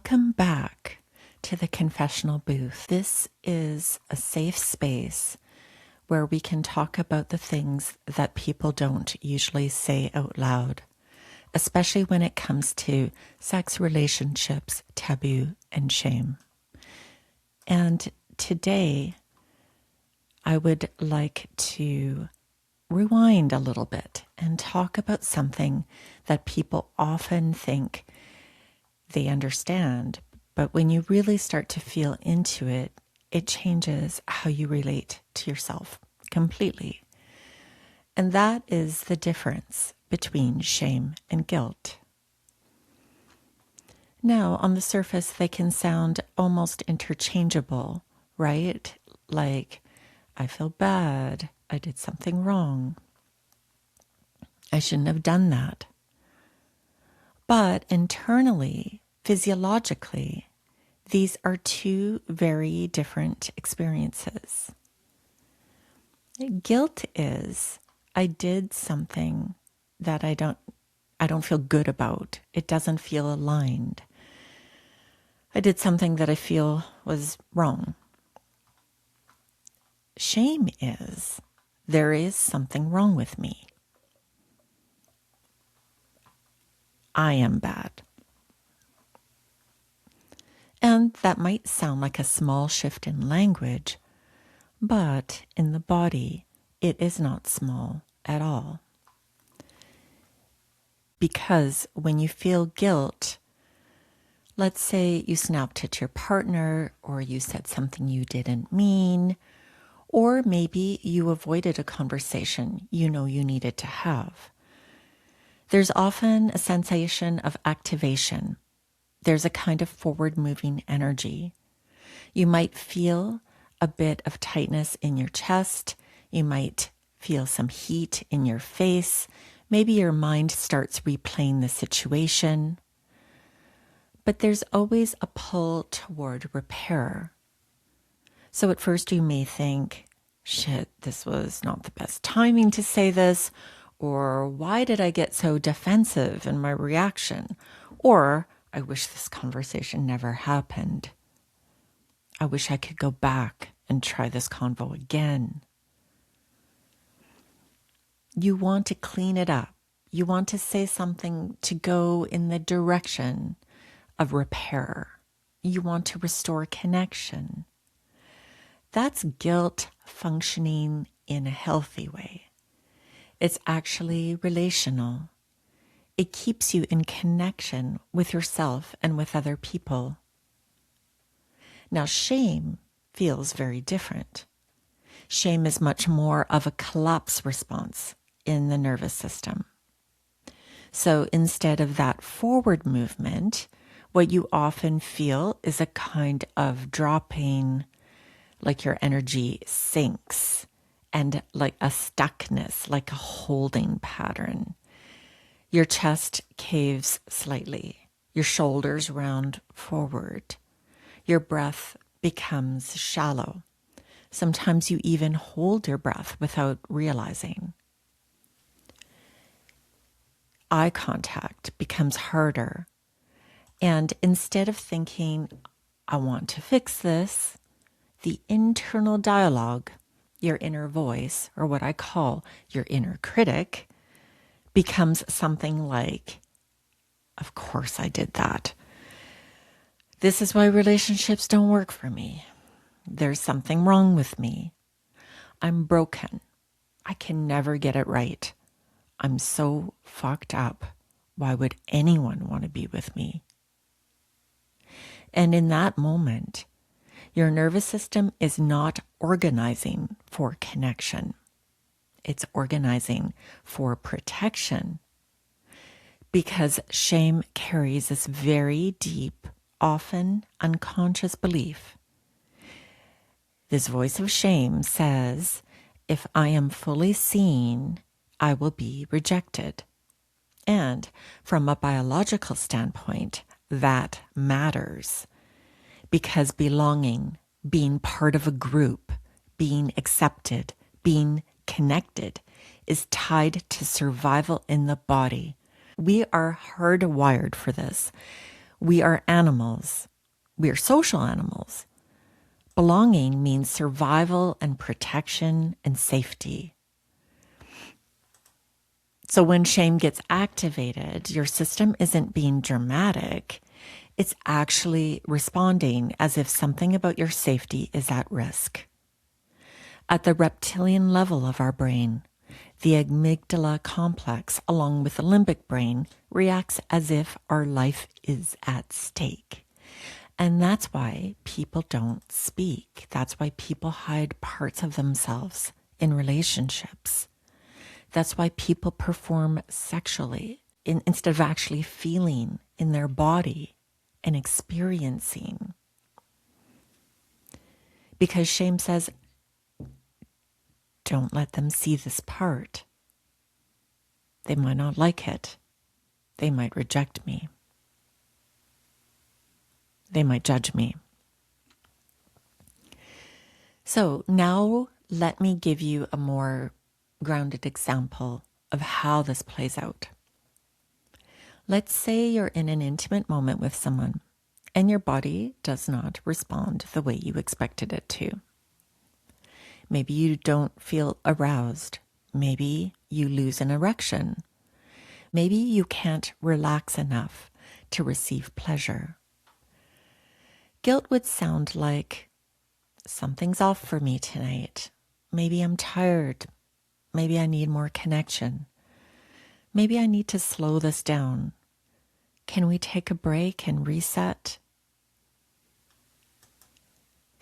Welcome back to the Confessional booth. This is a safe space where we can talk about the things that people don't usually say out loud, especially when it comes to sex, relationships, taboo, and shame. And today, I would like to rewind a little bit and talk about something that people often think they understand, but when you really start to feel into it, it changes how you relate to yourself completely. And that is the difference between shame and guilt. Now, on the surface, they can sound almost interchangeable, right? Like, I feel bad, I did something wrong, I shouldn't have done that. But internally, physiologically, these are two very different experiences. Guilt is, I did something that I don't feel good about. It doesn't feel aligned. I did something that I feel was wrong. Shame is, there is something wrong with me. I am bad. And that might sound like a small shift in language, but in the body, it is not small at all. Because when you feel guilt, let's say you snapped at your partner, or you said something you didn't mean, or maybe you avoided a conversation you know you needed to have. There's often a sensation of activation. There's a kind of forward-moving energy. You might feel a bit of tightness in your chest. You might feel some heat in your face. Maybe your mind starts replaying the situation. But there's always a pull toward repair. So at first you may think, shit, this was not the best timing to say this, or why did I get so defensive in my reaction? Or I wish this conversation never happened. I wish I could go back and try this convo again. You want to clean it up. You want to say something to go in the direction of repair. You want to restore connection. That's guilt functioning in a healthy way. It's actually relational. It keeps you in connection with yourself and with other people. Now, shame feels very different. Shame is much more of a collapse response in the nervous system. So instead of that forward movement, what you often feel is a kind of dropping, like your energy sinks, and like a stuckness, like a holding pattern. Your chest caves slightly. Your shoulders round forward. Your breath becomes shallow. Sometimes you even hold your breath without realizing. Eye contact becomes harder. And instead of thinking, I want to fix this, the internal dialogue, your inner voice, or what I call your inner critic, becomes something like, of course I did that. This is why relationships don't work for me. There's something wrong with me. I'm broken. I can never get it right. I'm so fucked up. Why would anyone want to be with me? And in that moment, your nervous system is not organizing for connection. It's organizing for protection. Because shame carries this very deep, often unconscious belief. This voice of shame says, if I am fully seen, I will be rejected. And from a biological standpoint, that matters. Because belonging, being part of a group, being accepted, being connected is tied to survival in the body. We are hardwired for this. We are animals. We are social animals. Belonging means survival and protection and safety. So when shame gets activated, your system isn't being dramatic. It's actually responding as if something about your safety is at risk. At the reptilian level of our brain, the amygdala complex, along with the limbic brain, reacts as if our life is at stake. And that's why people don't speak. That's why people hide parts of themselves in relationships. That's why people perform sexually instead of actually feeling in their body and experiencing. Because shame says, don't let them see this part. They might not like it. They might reject me. They might judge me. So now let me give you a more grounded example of how this plays out. Let's say you're in an intimate moment with someone and your body does not respond the way you expected it to. Maybe you don't feel aroused. Maybe you lose an erection. Maybe you can't relax enough to receive pleasure. Guilt would sound like, something's off for me tonight. Maybe I'm tired. Maybe I need more connection. Maybe I need to slow this down. Can we take a break and reset?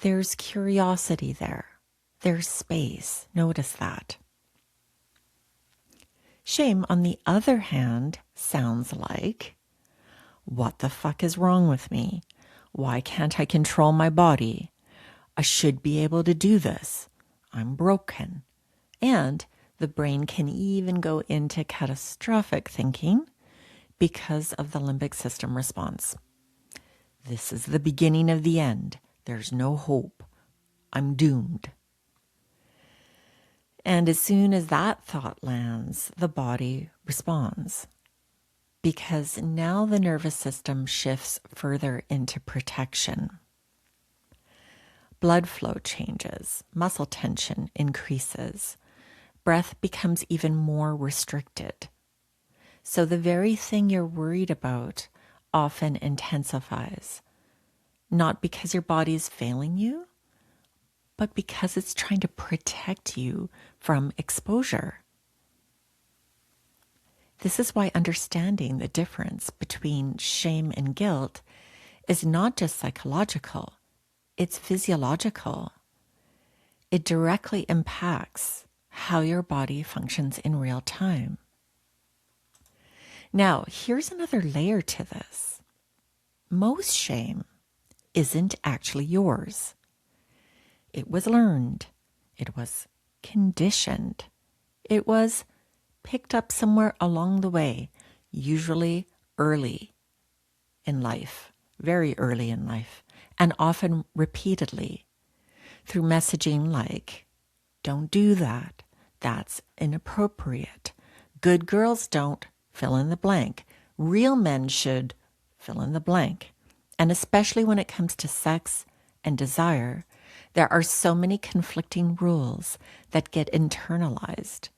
There's curiosity there. There's space. Notice that. Shame, on the other hand, sounds like, what the fuck is wrong with me? Why can't I control my body? I should be able to do this. I'm broken. And the brain can even go into catastrophic thinking because of the limbic system response. This is the beginning of the end. There's no hope. I'm doomed. And as soon as that thought lands, the body responds. Because now the nervous system shifts further into protection. Blood flow changes, muscle tension increases, breath becomes even more restricted. So the very thing you're worried about often intensifies, not because your body is failing you, but because it's trying to protect you from exposure. This is why understanding the difference between shame and guilt is not just psychological, it's physiological. It directly impacts how your body functions in real time. Now, here's another layer to this. Most shame isn't actually yours. It was learned. It was conditioned. It was picked up somewhere along the way, usually early in life, very early in life, and often repeatedly through messaging like, don't do that. That's inappropriate. Good girls don't fill in the blank. Real men should fill in the blank. And especially when it comes to sex and desire, there are so many conflicting rules that get internalized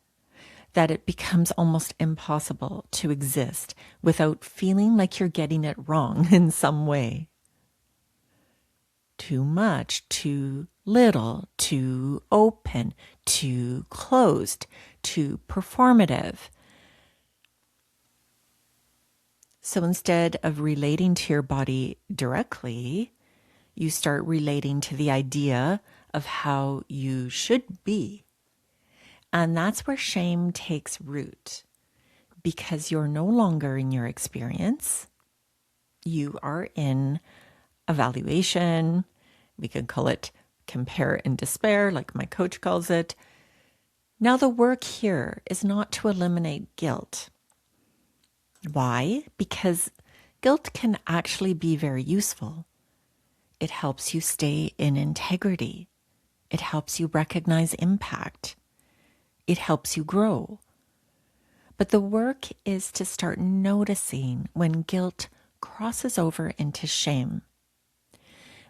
that it becomes almost impossible to exist without feeling like you're getting it wrong in some way. Too much, too little, too open, too closed, too performative. So instead of relating to your body directly, you start relating to the idea of how you should be. And that's where shame takes root, because you're no longer in your experience. You are in evaluation. We could call it compare and despair, like my coach calls it. Now, the work here is not to eliminate guilt. Why? Because guilt can actually be very useful. It helps you stay in integrity. It helps you recognize impact. It helps you grow. But the work is to start noticing when guilt crosses over into shame.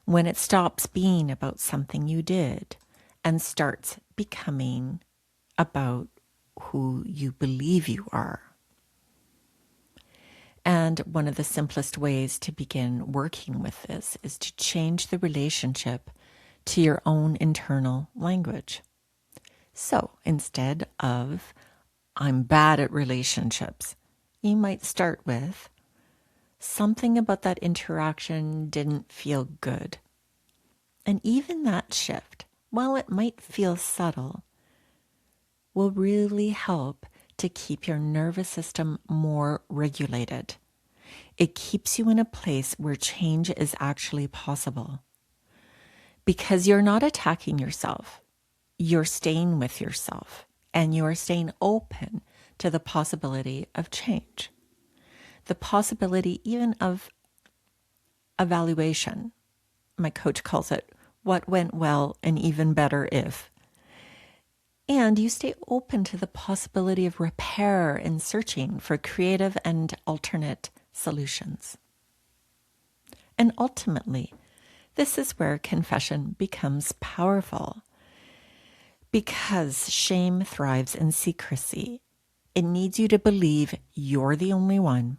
When it stops being about something you did and starts becoming about who you believe you are. And one of the simplest ways to begin working with this is to change the relationship to your own internal language. So instead of, I'm bad at relationships, you might start with, something about that interaction didn't feel good. And even that shift, while it might feel subtle, will really help to keep your nervous system more regulated. It keeps you in a place where change is actually possible. Because you're not attacking yourself, you're staying with yourself, and you are staying open to the possibility of change. The possibility even of evaluation. My coach calls it what went well and even better if. And you stay open to the possibility of repair and searching for creative and alternate solutions. And ultimately, this is where confession becomes powerful. Because shame thrives in secrecy, it needs you to believe you're the only one.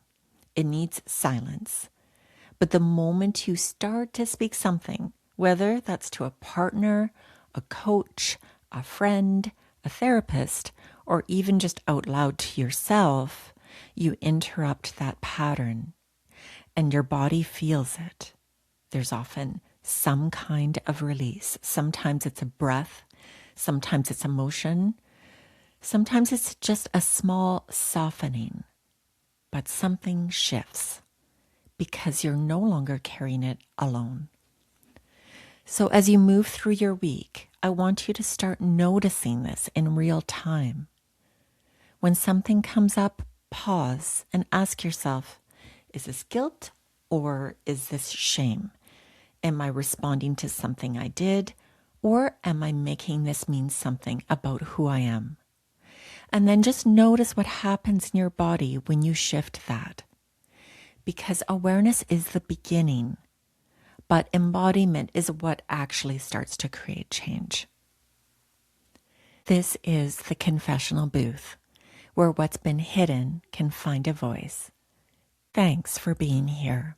It needs silence. But the moment you start to speak something, whether that's to a partner, a coach, a friend, a therapist, or even just out loud to yourself, you interrupt that pattern and your body feels it. There's often some kind of release. Sometimes it's a breath. Sometimes it's emotion. Sometimes it's just a small softening. But something shifts because you're no longer carrying it alone. So as you move through your week, I want you to start noticing this in real time. When something comes up, pause and ask yourself, is this guilt or is this shame? Am I responding to something I did, or am I making this mean something about who I am? And then just notice what happens in your body when you shift that. Because awareness is the beginning, but embodiment is what actually starts to create change. This is the Confessional Booth, where what's been hidden can find a voice. Thanks for being here.